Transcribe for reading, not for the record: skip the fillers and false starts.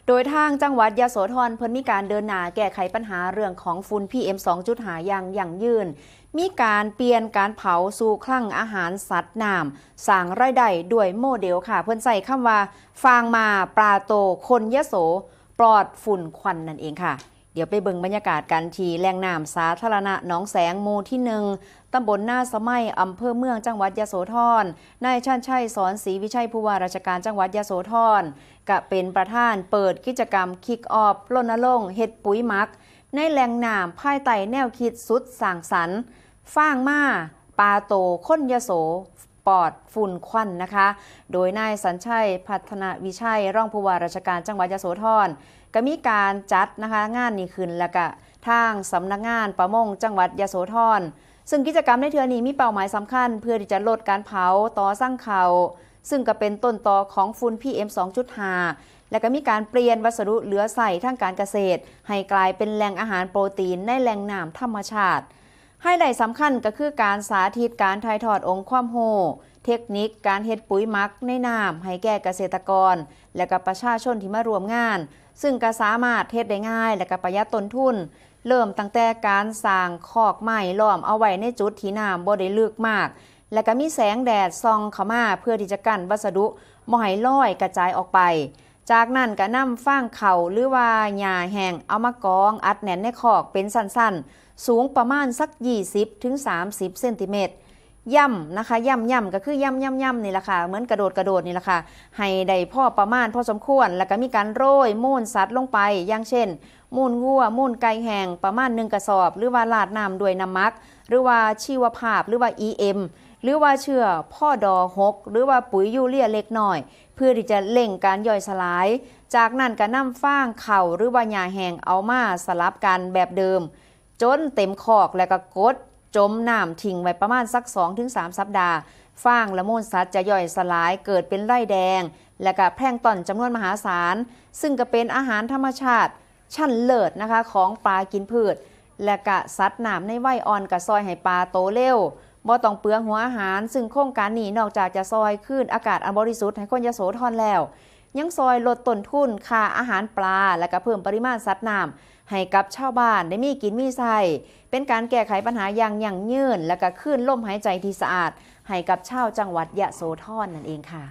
โดยทางจังหวัดยโสธรเพิ่นมีการเดินหน้าแก้ไขปัญหาเรื่องของฝุ่น PM 2.5 อย่างยั่งยืนมีการเปลี่ยนการเผาสู่คลังอาหารสัตว์น้ำสร้างรายได้ด้วยโมเดลค่ะเพิ่นใส่คำว่าฟางมาปลาโตคนยโสปลอดฝุ่นควันนั่นเองค่ะเดี๋ยวไปเบิ่งบรรยากาศกันที่แหล่งน้ำสาธารณะหนองแสงหมู่ที่1ตำบลหน้าสะไมัยอำเภอเมืองจังหวัดยโสธรนายชาญชัยสอนศรีวิชัยผู้ว่าราชการจังหวัดยโสธรก็เป็นประธานเปิดกิจกรรมคิกออฟรณรงค์เฮ็ดปุ๋ยหมักในแหล่งน้ำภายใต้แนวคิดสุดสร้างสรรค์ฟางมาปลาโตคนยโสปลอดฝุ่นควันนะคะโดยนายสัญชัยพัฒนวิชัยรองผู้ว่าราชการจังหวัดยโสธรก็มีการจัดนะคะงานนี้ขึ้นแล้วก็ทางสำนักงานประมงจังหวัดยโสธรซึ่งกิจกรรมในเทื่อนี้มีเป้าหมายสำคัญเพื่อที่จะลดการเผาต่อสร้างเขาซึ่งก็เป็นต้นตอของฝุ่น PM 2.5 และก็มีการเปลี่ยนวัสดุเหลือใช้ทางการเกษตรให้กลายเป็นแหล่งอาหารโปรตีนในแหล่งน้ำธรรมชาติไฮไลท์สำคัญก็คือการสาธิตการถ่ายทอดองค์ความรู้เทคนิคการเฮ็ดปุ๋ยหมักในน้ำให้แก่เกษตรกรและก็ประชาชนที่มาร่วมงานซึ่งก็สามารถเฮ็ดได้ง่ายและก็ประหยัดต้นทุนเริ่มตั้งแต่การสร้างคอกไม้ล้อมเอาไว้ในจุดที่น้ำบ่ได้ลึกมากและก็มีแสงแดดส่องเข้ามาเพื่อที่จะกั้นวัสดุบ่ให้ลอยกระจายออกไปจากนั้นก็นำฟางเข่าหรือว่าหญ้าแห้งเอามากองอัดแน่นในคอกเป็นสั้นๆสูงประมาณสัก 20-30 เซนติเมตรย่ำนะคะย่ำก็คือย่ำนี่แหละค่ะเหมือนกระโดดนี่แหละค่ะให้ได้พอประมาณพอสมควรแล้วก็มีการโรยมูลสัตว์ลงไปอย่างเช่นมูลวัวมูลไก่แห้งประมาณ1กระสอบหรือว่าราดน้ำด้วยน้ำมักหรือว่าชีวภาพหรือว่า EM หรือว่าเชื้อพ่อดอ6หรือว่าปุ๋ยยูเรียเล็กน้อยเพื่อที่จะเร่งการย่อยสลายจากนั้นก็นำฟางเข่าหรือว่าหญ้าแห้งเอามาสลับกันแบบเดิมจนเต็มคอกแล้วก็กดจมน้ำทิ้งไว้ประมาณสัก 2-3 สัปดาห์ฟางและมูลสัตว์จะย่อยสลายเกิดเป็นไร่แดงและก็แพลงก์ตอนจำนวนมหาศาลซึ่งก็เป็นอาหารธรรมชาติชั้นเลิศนะคะของปลากินพืชและก็สัตว์น้ำในวัยอ่อนก็ซอยให้ปลาโตเร็วบ่ต้องเปลืองหัวอาหารซึ่งโครงการนี้นอกจากจะซอยคืนอากาศอันบริสุทธิ์ให้คนยโสธรแล้วยังซอยลดต้นทุนค่าอาหารปลาและก็เพิ่มปริมาณสัตว์น้ำให้กับชาวบ้านได้มีกินมีใช้เป็นการแก้ไขปัญหาอย่างยั่งยืนและก็คืนลมหายใจที่สะอาดให้กับชาวจังหวัดยโสธรนั่นเองค่ะ